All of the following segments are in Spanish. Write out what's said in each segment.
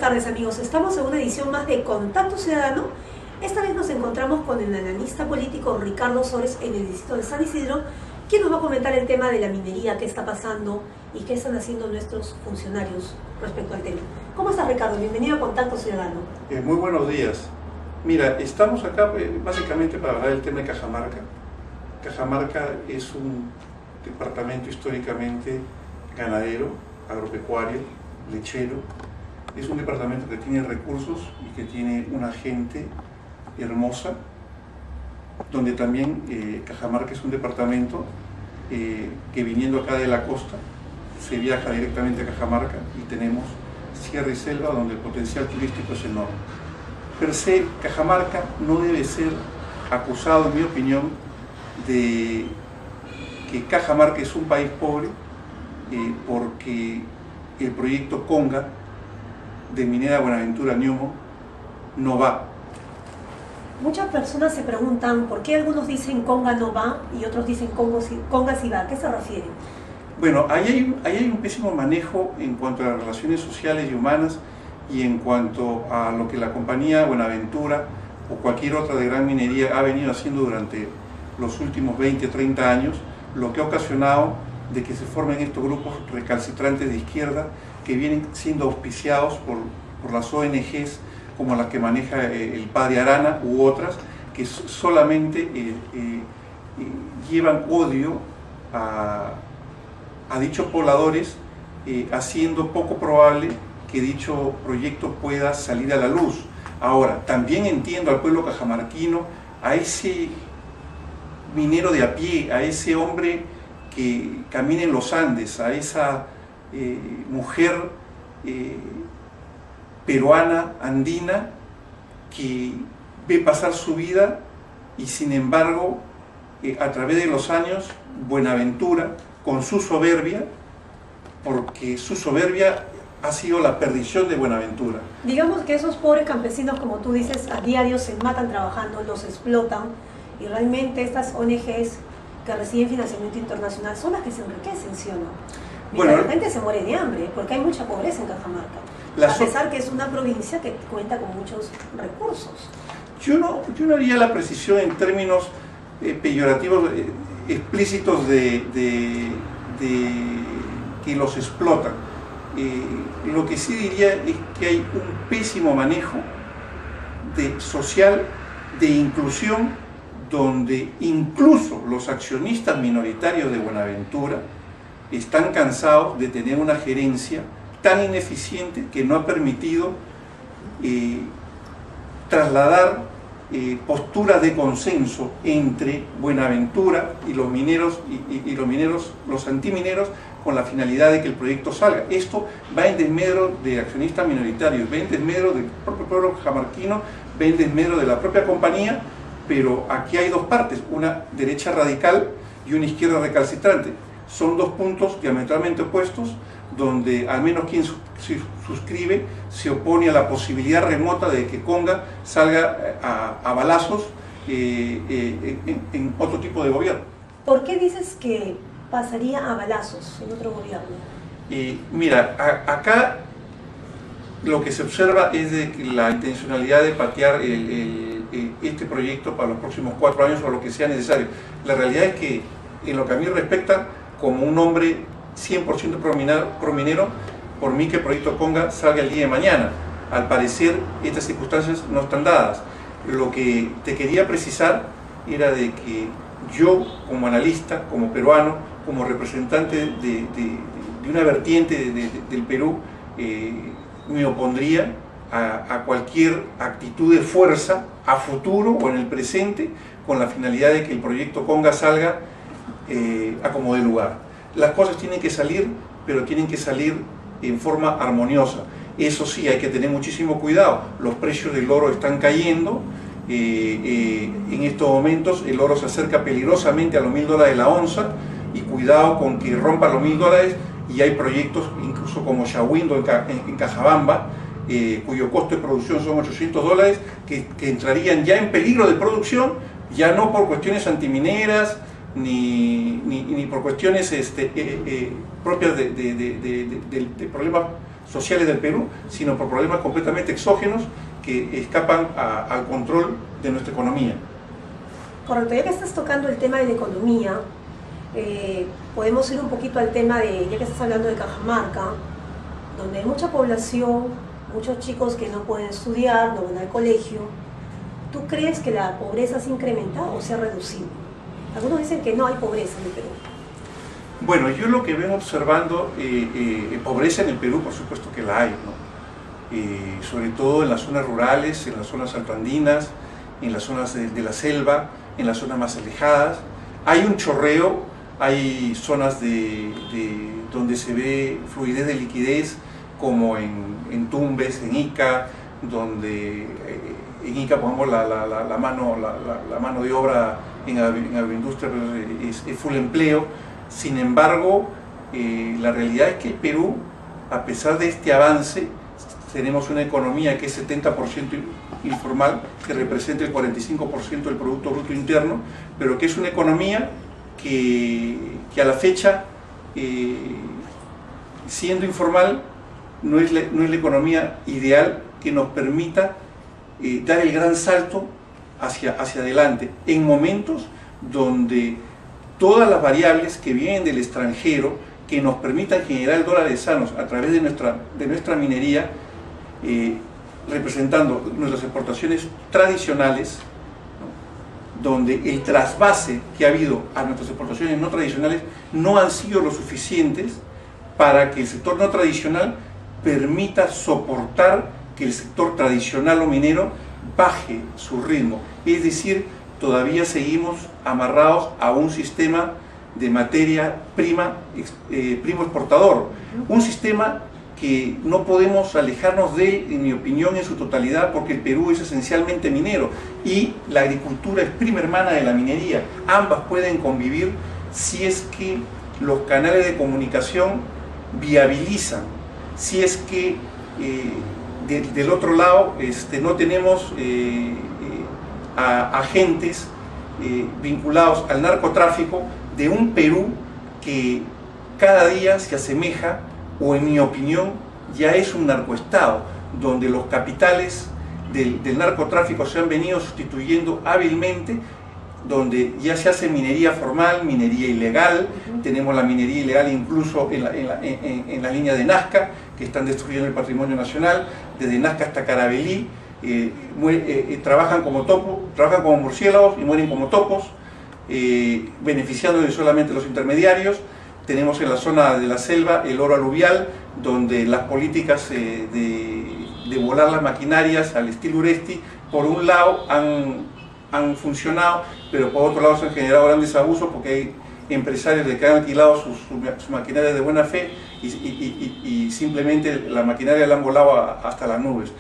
tardes, amigos. Estamos en una edición más de Contacto Ciudadano. Esta vez nos encontramos con el analista político Ricardo Sores en el distrito de San Isidro, quien nos va a comentar el tema de la minería, qué está pasando y qué están haciendo nuestros funcionarios respecto al tema. ¿Cómo estás, Ricardo? Bienvenido a Contacto Ciudadano. Muy buenos días. Mira, estamos acá básicamente para hablar del tema de Cajamarca. Cajamarca es un departamento históricamente ganadero, agropecuario, lechero. Es un departamento que tiene recursos y que tiene una gente hermosa, donde también Cajamarca es un departamento que viniendo acá de la costa se viaja directamente a Cajamarca y tenemos sierra y selva donde el potencial turístico es enorme. Per se, Cajamarca no debe ser acusado, en mi opinión, de que Cajamarca es un país pobre porque el proyecto Conga de Minera Buenaventura Ñumo no va. Muchas personas se preguntan por qué algunos dicen Conga no va y otros dicen Conga sí va. ¿A qué se refiere? Bueno, ahí hay un pésimo manejo en cuanto a las relaciones sociales y humanas y en cuanto a lo que la compañía Buenaventura o cualquier otra de gran minería ha venido haciendo durante los últimos 20, 30 años, lo que ha ocasionado de que se formen estos grupos recalcitrantes de izquierda que vienen siendo auspiciados por las ONGs como las que maneja el padre Arana u otras, que solamente llevan odio a dichos pobladores, haciendo poco probable que dicho proyecto pueda salir a la luz. Ahora, también entiendo al pueblo cajamarquino, a ese minero de a pie, a ese hombre que camina en los Andes, a esa mujer peruana, andina, que ve pasar su vida y sin embargo, a través de los años, Buenaventura, con su soberbia, porque su soberbia ha sido la perdición de Buenaventura. Digamos que esos pobres campesinos, como tú dices, a diario se matan trabajando, los explotan, y realmente estas ONGs que reciben financiamiento internacional son las que se enriquecen, ¿sí o no? Bueno, la gente se muere de hambre, porque hay mucha pobreza en Cajamarca, a pesar que es una provincia que cuenta con muchos recursos. Yo no haría la precisión en términos peyorativos, explícitos de que los explotan. Lo que sí diría es que hay un pésimo manejo social, de inclusión, donde incluso los accionistas minoritarios de Buenaventura están cansados de tener una gerencia tan ineficiente que no ha permitido trasladar posturas de consenso entre Buenaventura y los mineros, los antimineros, con la finalidad de que el proyecto salga. Esto va en desmedro de accionistas minoritarios, va en desmedro del propio pueblo cajamarquino, va en desmedro de la propia compañía, pero aquí hay dos partes, una derecha radical y una izquierda recalcitrante. Son dos puntos diametralmente opuestos, donde al menos quien suscribe se opone a la posibilidad remota de que Conga salga a balazos en otro tipo de gobierno. ¿Por qué dices que pasaría a balazos en otro gobierno? Mira, acá lo que se observa es de la intencionalidad de patear este proyecto para los próximos 4 años o lo que sea necesario. La realidad es que, en lo que a mí respecta, como un hombre 100% prominero, por mí que el proyecto Conga salga el día de mañana. Al parecer, estas circunstancias no están dadas. Lo que te quería precisar era de que yo, como analista, como peruano, como representante de una vertiente del Perú, me opondría a cualquier actitud de fuerza a futuro o en el presente con la finalidad de que el proyecto Conga salga a como dé lugar. Las cosas tienen que salir, pero tienen que salir en forma armoniosa. Eso sí, hay que tener muchísimo cuidado. Los precios del oro están cayendo. En estos momentos el oro se acerca peligrosamente a los $1000 la onza, y cuidado con que rompa los $1000, y hay proyectos incluso como Shahuindo en Cajabamba, cuyo costo de producción son $800, que entrarían ya en peligro de producción, ya no por cuestiones antimineras, ni por cuestiones propias de problemas sociales del Perú, sino por problemas completamente exógenos que escapan al control de nuestra economía. Correcto, ya que estás tocando el tema de la economía, podemos ir un poquito al tema de, ya que estás hablando de Cajamarca, donde hay mucha población, muchos chicos que no pueden estudiar, no van al colegio. ¿Tú crees que la pobreza se ha incrementado o se ha reducido? Algunos dicen que no hay pobreza en el Perú. Bueno, yo lo que vengo observando, pobreza en el Perú, por supuesto que la hay, ¿no? Sobre todo en las zonas rurales, en las zonas altoandinas, en las zonas de la selva, en las zonas más alejadas. Hay un chorreo, hay zonas donde se ve fluidez de liquidez, como en Tumbes, en Ica, donde en Ica pongamos la mano de obra en agroindustria es full empleo. Sin embargo, la realidad es que el Perú, a pesar de este avance, tenemos una economía que es 70% informal, que representa el 45% del Producto Bruto Interno, pero que es una economía que a la fecha, siendo informal, no es la economía ideal que nos permita dar el gran salto hacia adelante, en momentos donde todas las variables que vienen del extranjero, que nos permitan generar dólares sanos a través de nuestra minería, representando nuestras exportaciones tradicionales, ¿no? Donde el trasvase que ha habido a nuestras exportaciones no tradicionales no han sido lo suficientes para que el sector no tradicional permita soportar que el sector tradicional o minero baje su ritmo. Es decir, todavía seguimos amarrados a un sistema de materia primo exportador, un sistema que no podemos alejarnos de él, en mi opinión, en su totalidad, porque el Perú es esencialmente minero y la agricultura es prima hermana de la minería. Ambas pueden convivir si es que los canales de comunicación viabilizan, si es que del otro lado no tenemos agentes vinculados al narcotráfico de un Perú que cada día se asemeja, o en mi opinión ya es un narcoestado, donde los capitales del narcotráfico se han venido sustituyendo hábilmente, donde ya se hace minería formal, minería ilegal. Tenemos la minería ilegal incluso en la línea de Nazca, que están destruyendo el patrimonio nacional, desde Nazca hasta Caravelí. Trabajan como murciélagos y mueren como topos, beneficiando solamente los intermediarios. Tenemos en la zona de la selva el oro aluvial, donde las políticas de volar las maquinarias al estilo Uresti, por un lado han funcionado, pero por otro lado se han generado grandes abusos, porque hay empresarios que han alquilado sus maquinarias de buena fe y simplemente la maquinaria la han volado hasta las nubes.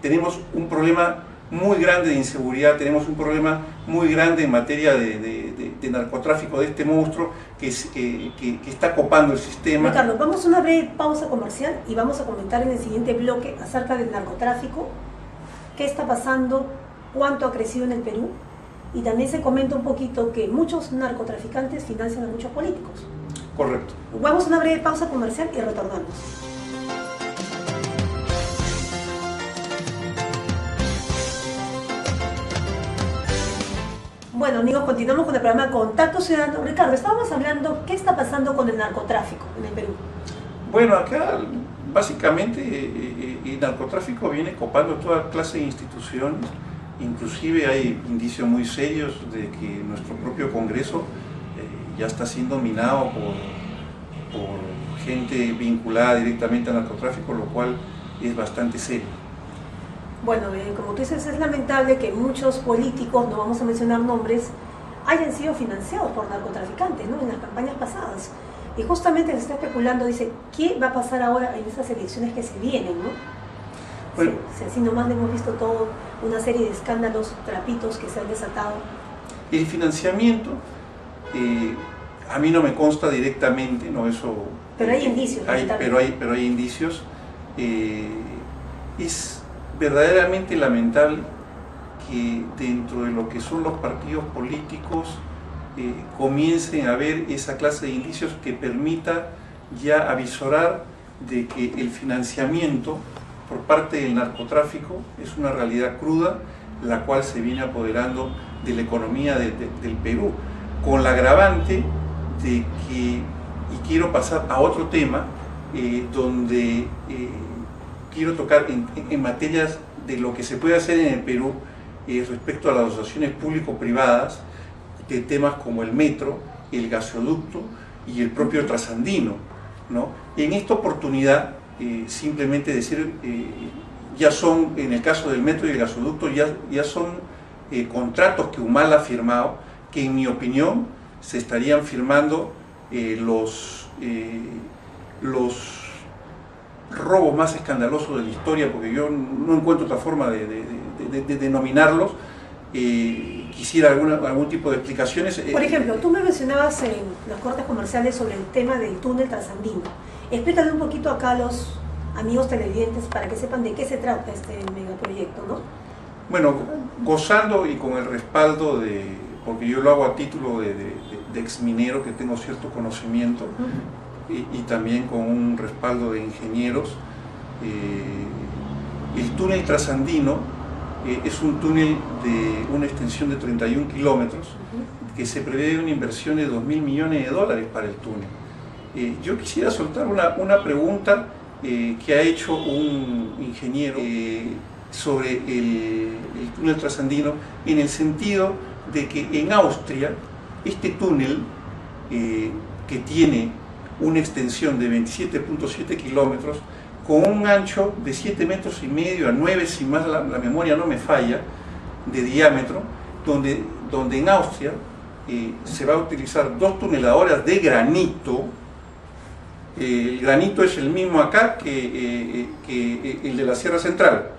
Tenemos un problema muy grande de inseguridad, tenemos un problema muy grande en materia de narcotráfico de este monstruo que está copando el sistema. Ricardo, vamos a una breve pausa comercial y vamos a comentar en el siguiente bloque acerca del narcotráfico, qué está pasando, cuánto ha crecido en el Perú, y también se comenta un poquito que muchos narcotraficantes financian a muchos políticos. Correcto. Vamos a una breve pausa comercial y retornamos. Bueno, amigos, continuamos con el programa Contacto Ciudadano. Ricardo, estábamos hablando qué está pasando con el narcotráfico en el Perú. Bueno, acá básicamente el narcotráfico viene copando toda clase de instituciones. Inclusive hay indicios muy serios de que nuestro propio Congreso ya está siendo minado por gente vinculada directamente al narcotráfico, lo cual es bastante serio. Bueno, como tú dices, es lamentable que muchos políticos, no vamos a mencionar nombres, hayan sido financiados por narcotraficantes, ¿no?, en las campañas pasadas. Y justamente se está especulando, dice, ¿qué va a pasar ahora en estas elecciones que se vienen, ¿no? Bueno, sí, así nomás hemos visto toda una serie de escándalos, trapitos que se han desatado. El financiamiento, a mí no me consta directamente, no, eso... Pero hay indicios. Pero hay indicios. Es verdaderamente lamentable que dentro de lo que son los partidos políticos comiencen a haber esa clase de indicios que permita ya avisorar de que el financiamiento por parte del narcotráfico es una realidad cruda, la cual se viene apoderando de la economía del Perú, con la agravante de que, y quiero pasar a otro tema, donde quiero tocar en materias de lo que se puede hacer en el Perú respecto a las asociaciones público-privadas, de temas como el metro, el gasoducto y el propio trasandino, ¿no? En esta oportunidad, simplemente decir, ya son, en el caso del metro y el gasoducto, ya son contratos que Humala ha firmado, que en mi opinión se estarían firmando los robos más escandalosos de la historia, porque yo no encuentro otra forma de denominarlos. Quisiera algún tipo de explicaciones. Por ejemplo, tú me mencionabas en las cortes comerciales sobre el tema del túnel trasandino. Explícale un poquito acá a los amigos televidentes para que sepan de qué se trata este megaproyecto, ¿no? Bueno, gozando y con el respaldo porque yo lo hago a título de exminero, que tengo cierto conocimiento, y también con un respaldo de ingenieros. El túnel trasandino es un túnel de una extensión de 31 kilómetros, que se prevé una inversión de 2.000 millones de dólares para el túnel. Yo quisiera soltar una pregunta que ha hecho un ingeniero sobre el túnel trasandino, en el sentido de que en Austria este túnel, que tiene una extensión de 27.7 kilómetros, con un ancho de 7,5 metros a 9, si más la memoria no me falla, de diámetro, donde en Austria se va a utilizar 2 toneladas de granito. El granito es el mismo acá que el de la Sierra Central,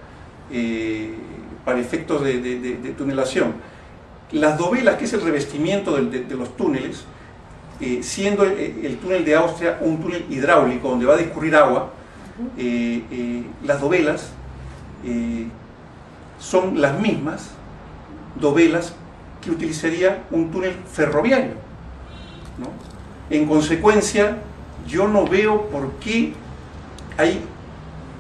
para efectos de tunelación. Las dovelas, que es el revestimiento de los túneles, siendo el túnel de Austria un túnel hidráulico donde va a discurrir agua, las dovelas son las mismas dovelas que utilizaría un túnel ferroviario, ¿no? En consecuencia, yo no veo por qué hay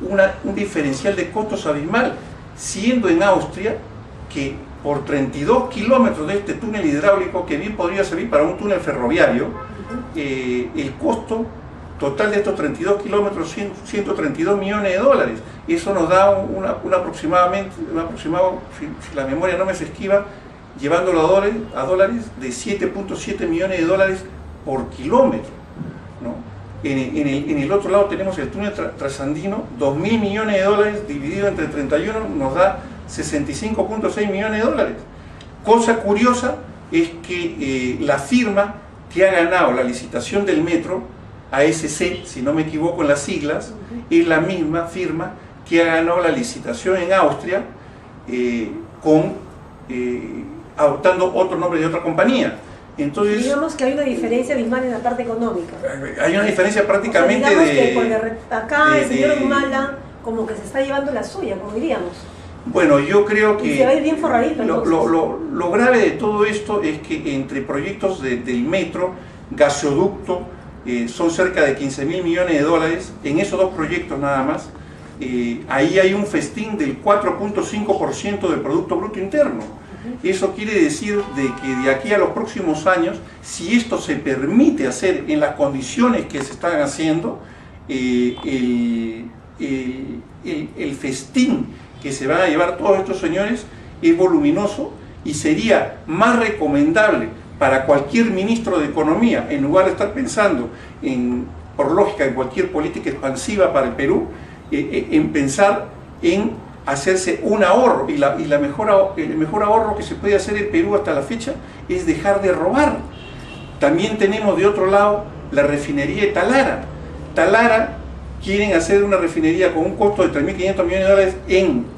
un diferencial de costos abismal, siendo en Austria que por 32 kilómetros de este túnel hidráulico, que bien podría servir para un túnel ferroviario, el costo total de estos 32 kilómetros, 132 millones de dólares. Eso nos da un aproximado, si la memoria no me se esquiva, llevándolo a dólares, de 7.7 millones de dólares por kilómetro, ¿no? En el otro lado tenemos el túnel trasandino, 2.000 millones de dólares dividido entre 31 nos da 65.6 millones de dólares. Cosa curiosa es que la firma que ha ganado la licitación del metro, ASC, si no me equivoco en las siglas, es la misma firma que ha ganado la licitación en Austria, adoptando otro nombre de otra compañía. Entonces, digamos que hay una diferencia abismal en la parte económica. Hay una diferencia prácticamente, o sea, digamos que acá el señor Humala como que se está llevando la suya, como diríamos. Bueno, yo creo que y se va a ir bien forradito. Lo grave de todo esto es que entre proyectos del metro, gasoducto, son cerca de 15.000 millones de dólares, en esos 2 proyectos nada más. Ahí hay un festín del 4.5% del Producto Bruto Interno. Eso quiere decir de que de aquí a los próximos años, si esto se permite hacer en las condiciones que se están haciendo, el festín que se van a llevar todos estos señores es voluminoso, y sería más recomendable para cualquier ministro de Economía, en lugar de estar pensando por lógica, en cualquier política expansiva para el Perú, en pensar en hacerse un ahorro, y el mejor ahorro que se puede hacer en Perú hasta la fecha es dejar de robar. También tenemos de otro lado la refinería de Talara. Talara quieren hacer una refinería con un costo de 3.500 millones de dólares en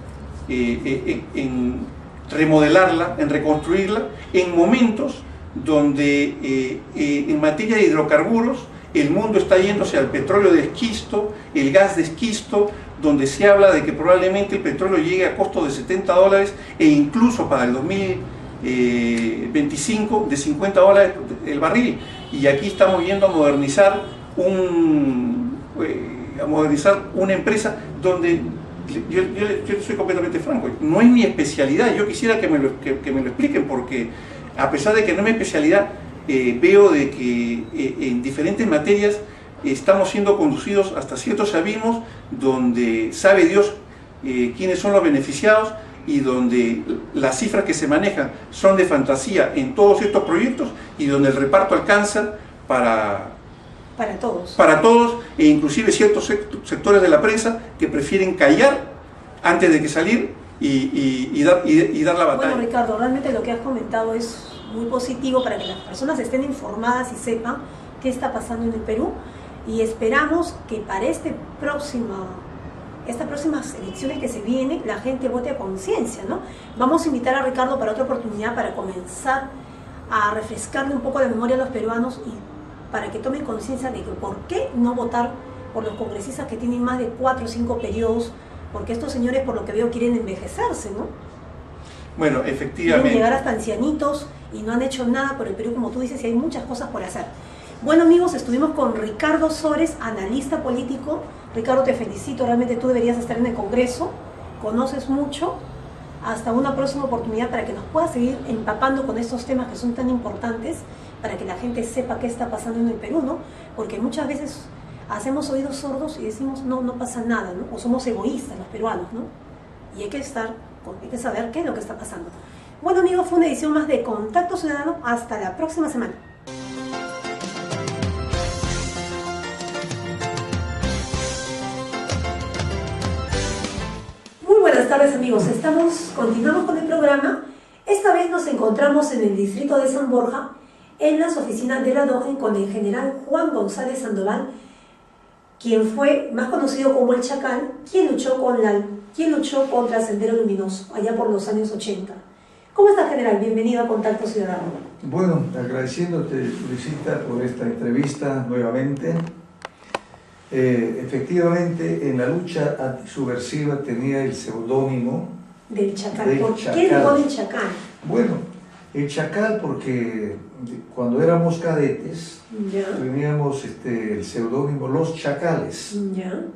remodelarla, en reconstruirla, en momentos donde en materia de hidrocarburos el mundo está yéndose al petróleo de esquisto, el gas de esquisto, donde se habla de que probablemente el petróleo llegue a costo de $70 e incluso para el 2025 de $50 el barril. Y aquí estamos yendo a modernizar modernizar una empresa donde yo soy completamente franco, no es mi especialidad. Yo quisiera que me lo expliquen, porque a pesar de que no es mi especialidad, veo de que en diferentes materias estamos siendo conducidos hasta ciertos abismos donde sabe Dios quiénes son los beneficiados, y donde las cifras que se manejan son de fantasía en todos estos proyectos, y donde el reparto alcanza para todos, e inclusive ciertos sectores de la prensa que prefieren callar antes de que salir y dar la batalla. Bueno, Ricardo, realmente lo que has comentado es muy positivo para que las personas estén informadas y sepan qué está pasando en el Perú, y esperamos que para estas próximas elecciones que se vienen, la gente vote a conciencia, ¿no? Vamos a invitar a Ricardo para otra oportunidad, para comenzar a refrescarle un poco la memoria a los peruanos, y para que tomen conciencia de que por qué no votar por los congresistas que tienen más de 4 o 5 periodos, porque estos señores, por lo que veo, quieren envejecerse, ¿no? Bueno, efectivamente. Quieren llegar hasta ancianitos y no han hecho nada por el Perú, como tú dices, y hay muchas cosas por hacer. Bueno, amigos, estuvimos con Ricardo Sores, analista político. Ricardo, te felicito, realmente tú deberías estar en el Congreso, conoces mucho. Hasta una próxima oportunidad para que nos puedas seguir empapando con estos temas que son tan importantes, para que la gente sepa qué está pasando en el Perú, ¿no? Porque muchas veces hacemos oídos sordos y decimos, no pasa nada, ¿no? O somos egoístas los peruanos, ¿no? Y hay que saber qué es lo que está pasando. Bueno, amigos, fue una edición más de Contacto Ciudadano. Hasta la próxima semana. Buenas tardes, amigos, continuamos con el programa. Esta vez nos encontramos en el distrito de San Borja, en las oficinas de la DOGEN, con el general Juan González Sandoval, quien fue más conocido como el Chacal, quien luchó contra Sendero Luminoso allá por los años 80. ¿Cómo está, general? Bienvenido a Contacto Ciudadano. Bueno, agradeciéndote, Luisita, por esta entrevista nuevamente. Efectivamente, en la lucha antisubversiva tenía el seudónimo del Chacal. ¿Por qué le ponen Chacal? Bueno, el Chacal porque cuando éramos cadetes teníamos el seudónimo Los Chacales.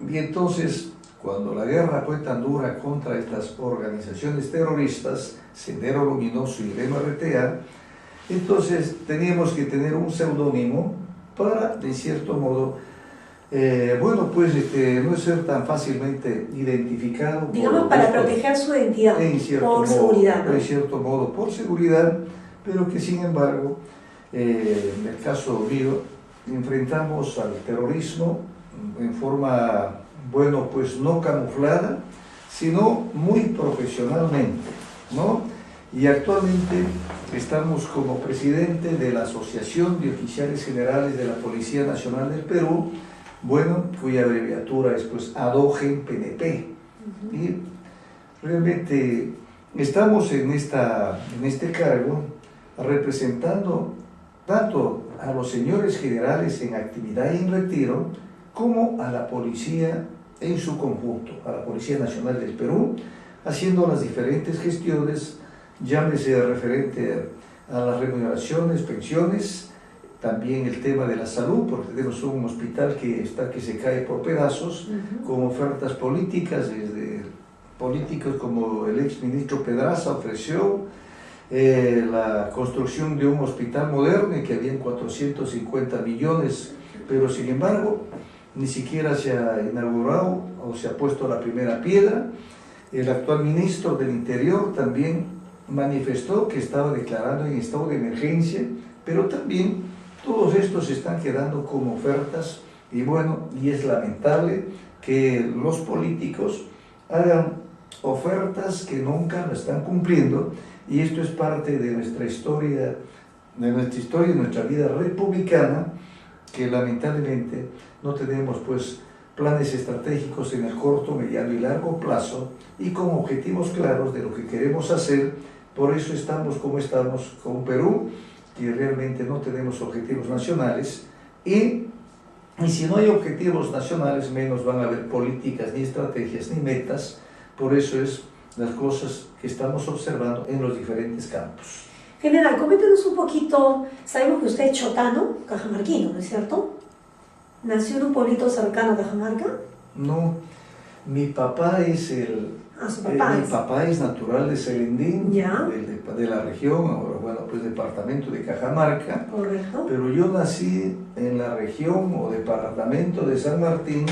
Y entonces, cuando la guerra fue tan dura contra estas organizaciones terroristas, Sendero Luminoso y el MRTA, entonces teníamos que tener un seudónimo para, de cierto modo, no ser tan fácilmente identificado. Digamos, para proteger su identidad, por seguridad, ¿no? En cierto modo, por seguridad, pero que sin embargo, en el caso mío, enfrentamos al terrorismo en forma, no camuflada, sino muy profesionalmente, ¿no? Y actualmente estamos como presidente de la Asociación de Oficiales Generales de la Policía Nacional del Perú, cuya abreviatura es ADOGEN PNP. Y realmente estamos en este cargo representando tanto a los señores generales en actividad y en retiro, como a la policía en su conjunto, a la Policía Nacional del Perú, haciendo las diferentes gestiones, llámese referente a las remuneraciones, pensiones, también el tema de la salud, porque tenemos un hospital que se cae por pedazos, con ofertas políticas, desde políticos como el exministro Pedraza ofreció la construcción de un hospital moderno, que habían 450 millones, pero sin embargo ni siquiera se ha inaugurado o se ha puesto la primera piedra. El actual ministro del Interior también manifestó que estaba declarando en estado de emergencia, pero también todos estos están quedando como ofertas, y es lamentable que los políticos hagan ofertas que nunca lo están cumpliendo, y esto es parte de nuestra historia, de nuestra vida republicana, que lamentablemente no tenemos planes estratégicos en el corto, mediano y largo plazo, y con objetivos claros de lo que queremos hacer. Por eso estamos como estamos con Perú, que realmente no tenemos objetivos nacionales, y si no hay objetivos nacionales, menos van a haber políticas, ni estrategias, ni metas. Por eso es las cosas que estamos observando en los diferentes campos. General, coméntenos un poquito. Sabemos que usted es chotano, cajamarquino, ¿no es cierto? Nació en un pueblito cercano a Cajamarca. No, mi papá es mi papá es natural de Selendín, de la región, ahora bueno, pues departamento de Cajamarca. Correcto. Pero yo nací en la región o departamento de San Martín,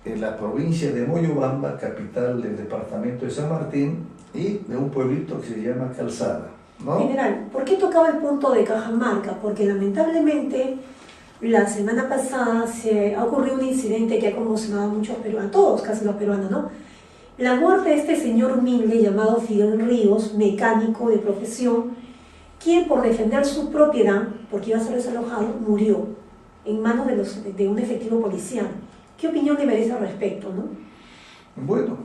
en la provincia de Moyobamba, capital del departamento de San Martín, y de un pueblito que se llama Calzada, ¿no? General, ¿por qué tocaba el punto de Cajamarca? Porque lamentablemente la semana pasada se ha ocurrido un incidente que ha conmocionado a muchos peruanos, a todos casi los peruanos, ¿no? La muerte de este señor humilde llamado Fidel Ríos, mecánico de profesión, quien por defender su propiedad, porque iba a ser desalojado, murió en manos de un efectivo policial. ¿Qué opinión le merece al respecto, no? Bueno,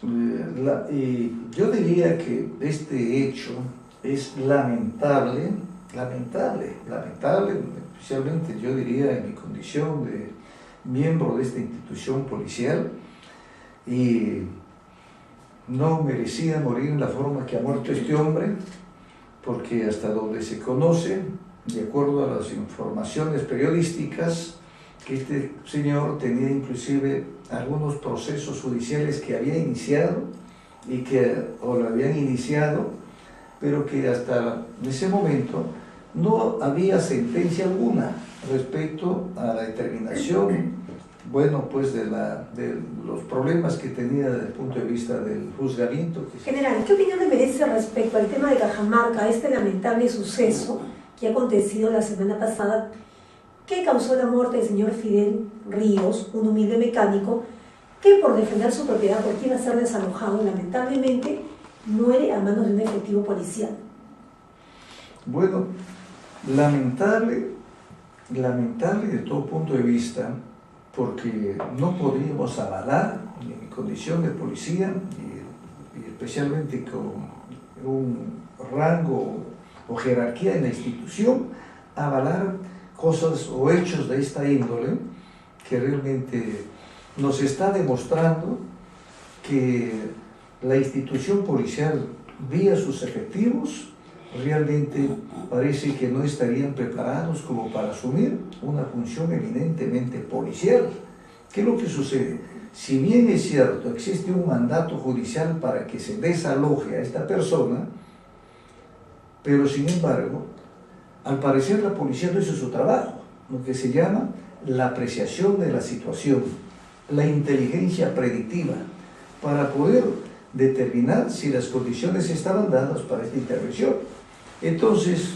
yo diría que este hecho es lamentable, especialmente yo diría en mi condición de miembro de esta institución policial, y no merecía morir en la forma que ha muerto este hombre, porque hasta donde se conoce, de acuerdo a las informaciones periodísticas, que este señor tenía inclusive algunos procesos judiciales que había iniciado o lo habían iniciado, pero que hasta ese momento no había sentencia alguna respecto a la determinación, bueno, pues de los problemas que tenía desde el punto de vista del juzgamiento. General, ¿qué opinión le merece respecto al tema de Cajamarca, este lamentable suceso que ha acontecido la semana pasada, que causó la muerte del señor Fidel Ríos, un humilde mecánico, que por defender su propiedad, porque iba a ser desalojado, lamentablemente muere a manos de un efectivo policial? Bueno, lamentable de todo punto de vista, porque no podíamos avalar, en mi condición de policía, y especialmente con un rango o jerarquía en la institución, avalar cosas o hechos de esta índole, que realmente nos está demostrando que la institución policial, vía sus efectivos, realmente parece que no estarían preparados como para asumir una función eminentemente policial. ¿Qué es lo que sucede? Si bien es cierto, existe un mandato judicial para que se desaloje a esta persona, pero sin embargo, al parecer la policía no hizo su trabajo, lo que se llama la apreciación de la situación, la inteligencia predictiva, para poder determinar si las condiciones estaban dadas para esta intervención. Entonces,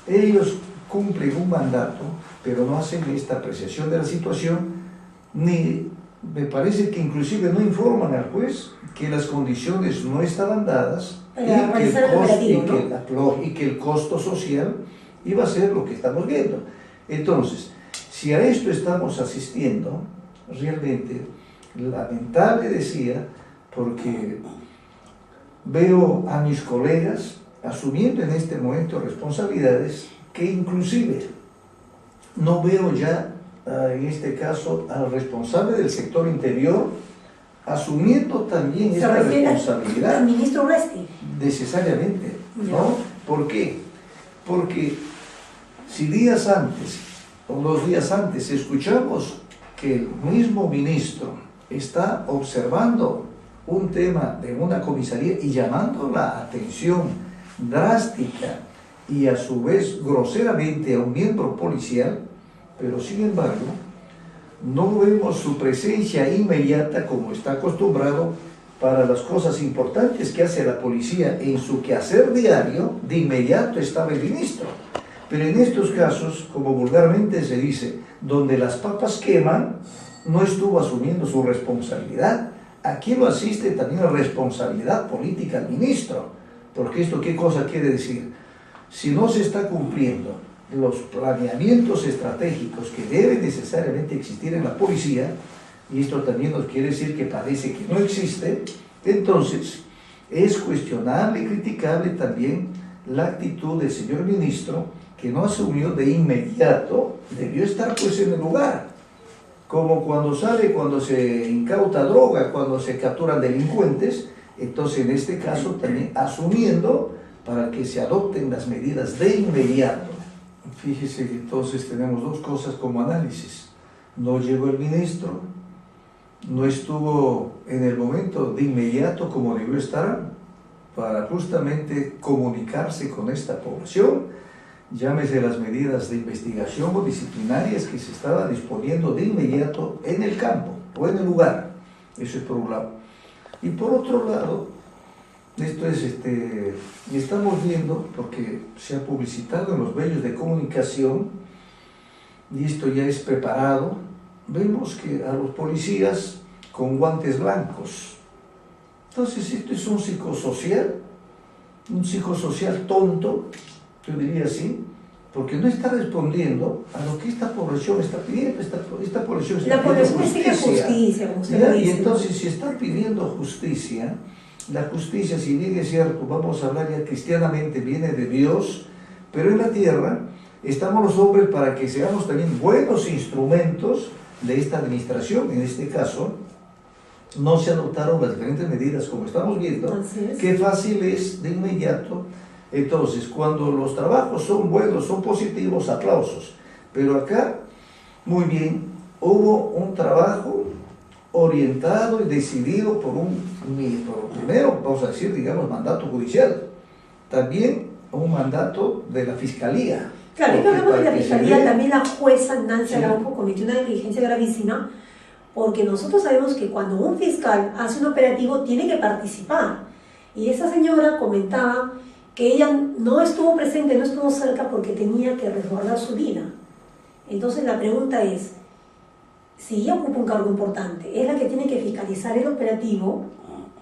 ellos cumplen un mandato, pero no hacen esta apreciación de la situación, ni me parece que inclusive no informan al juez que las condiciones no estaban dadas y que el costo social iba a ser lo que estamos viendo. Entonces, si a esto estamos asistiendo, realmente lamentable, decía, porque veo a mis colegas asumiendo en este momento responsabilidades que inclusive no veo ya, en este caso, al responsable del sector interior asumiendo también esta responsabilidad. ¿Al ministro Urresti? Necesariamente, ¿no? ¿Por qué? Porque si días antes o 2 días antes escuchamos que el mismo ministro está observando un tema de una comisaría y llamando la atención drástica y a su vez groseramente a un miembro policial, pero sin embargo no vemos su presencia inmediata como está acostumbrado para las cosas importantes que hace la policía en su quehacer diario. De inmediato estaba el ministro, pero en estos casos, como vulgarmente se dice, donde las papas queman, no estuvo asumiendo su responsabilidad. Aquí lo asiste también la responsabilidad política al ministro, porque esto ¿qué cosa quiere decir? Si no se está cumpliendo los planeamientos estratégicos que deben necesariamente existir en la policía, y esto también nos quiere decir que parece que no existe, entonces es cuestionable y criticable también la actitud del señor ministro, que no asumió de inmediato, debió estar pues en el lugar, como cuando se incauta droga, cuando se capturan delincuentes. Entonces en este caso también asumiendo para que se adopten las medidas de inmediato. Fíjese que entonces tenemos 2 cosas como análisis: no llegó el ministro no estuvo en el momento de inmediato como debió estar para justamente comunicarse con esta población, llámese las medidas de investigación o disciplinarias que se estaba disponiendo de inmediato en el campo o en el lugar. Eso es por un lado. Y por otro lado, esto es, estamos viendo, porque se ha publicitado en los medios de comunicación, y esto ya es preparado, vemos que a los policías con guantes blancos. Entonces esto es un psicosocial tonto, yo diría así, porque no está respondiendo a lo que esta población está pidiendo. Esta población está pidiendo justicia, como usted dice. Y entonces, si está pidiendo justicia, la justicia, si bien es cierto, vamos a hablar ya cristianamente, viene de Dios, pero en la tierra estamos los hombres para que seamos también buenos instrumentos de esta administración. En este caso, no se adoptaron las diferentes medidas como estamos viendo. Qué fácil es de inmediato. Entonces, cuando los trabajos son buenos, son positivos, aplausos. Pero acá, muy bien, hubo un trabajo orientado y decidido por primero, vamos a decir, digamos, mandato judicial. También un mandato de la Fiscalía. Claro, y hablamos de la Fiscalía, también la jueza Nancy Araujo cometió una negligencia gravísima, porque nosotros sabemos que cuando un fiscal hace un operativo tiene que participar. Y esa señora comentaba que ella no estuvo presente, no estuvo cerca porque tenía que resguardar su vida. Entonces la pregunta es, si ella ocupa un cargo importante, es la que tiene que fiscalizar el operativo,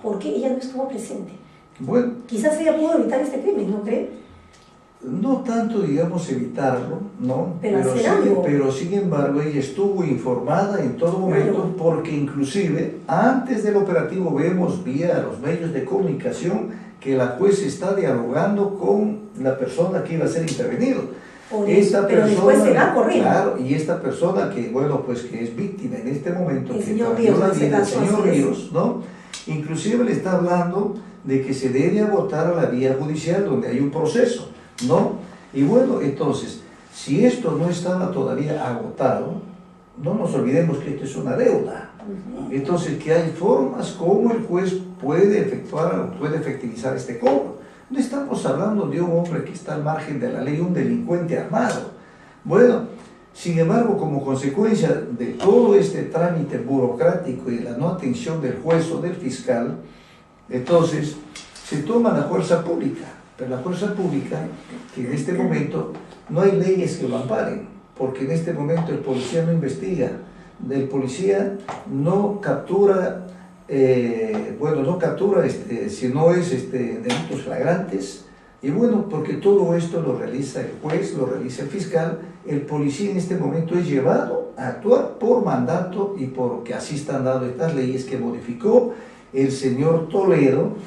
¿por qué ella no estuvo presente? Bueno, quizás ella pudo evitar este crimen, ¿no cree? No tanto, digamos, evitarlo, ¿no? Pero sin embargo, ella estuvo informada en todo momento, porque inclusive antes del operativo vemos vía los medios de comunicación que la juez está dialogando con la persona que iba a ser intervenido. Pero después se va corriendo. Claro, y esta persona que, bueno, pues que es víctima en este momento, el que señor perdió Ríos, la vida, el señor Ríos, es. ¿no? Inclusive le está hablando de que se debe agotar a la vía judicial donde hay un proceso, ¿no? Y bueno, entonces, si esto no estaba todavía agotado, no nos olvidemos que esto es una deuda. Entonces, que hay formas como el juez puede efectivizar este cobro. No estamos hablando de un hombre que está al margen de la ley, un delincuente armado. Bueno, sin embargo, como consecuencia de todo este trámite burocrático y la no atención del juez o del fiscal, entonces se toma la fuerza pública. Pero la fuerza pública, que en este momento no hay leyes que lo amparen, porque en este momento el policía no investiga, el policía no captura, si no es delitos flagrantes, y bueno, porque todo esto lo realiza el juez, lo realiza el fiscal. El policía en este momento es llevado a actuar por mandato y porque así están dadas estas leyes que modificó el señor Toledo,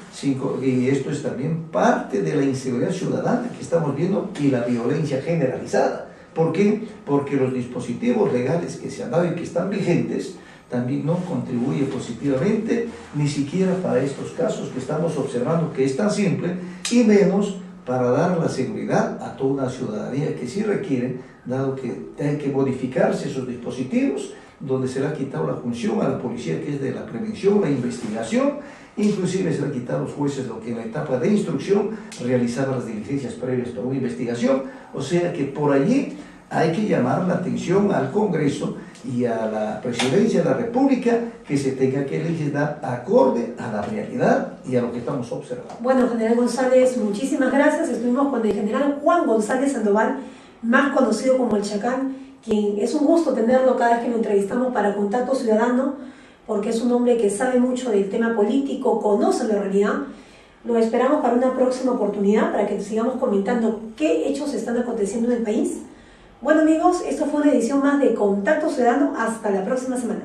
y esto es también parte de la inseguridad ciudadana que estamos viendo y la violencia generalizada. ¿Por qué? Porque los dispositivos legales que se han dado y que están vigentes también no contribuyen positivamente, ni siquiera para estos casos que estamos observando, que es tan simple, y menos para dar la seguridad a toda una ciudadanía que sí requiere, dado que hay que modificarse esos dispositivos, donde se le ha quitado la función a la policía, que es de la prevención, la investigación, inclusive se le ha quitado a los jueces lo que en la etapa de instrucción realizaban las diligencias previas para una investigación. O sea que por allí hay que llamar la atención al Congreso y a la Presidencia de la República, que se tenga que legislar acorde a la realidad y a lo que estamos observando. Bueno, general González, muchísimas gracias. Estuvimos con el general Juan González Sandoval, más conocido como el Chacán, quien es un gusto tenerlo cada vez que lo entrevistamos para Contacto Ciudadano, porque es un hombre que sabe mucho del tema político, conoce la realidad. Lo esperamos para una próxima oportunidad, para que sigamos comentando qué hechos están aconteciendo en el país. Bueno amigos, esto fue una edición más de Contacto Ciudadano. Hasta la próxima semana.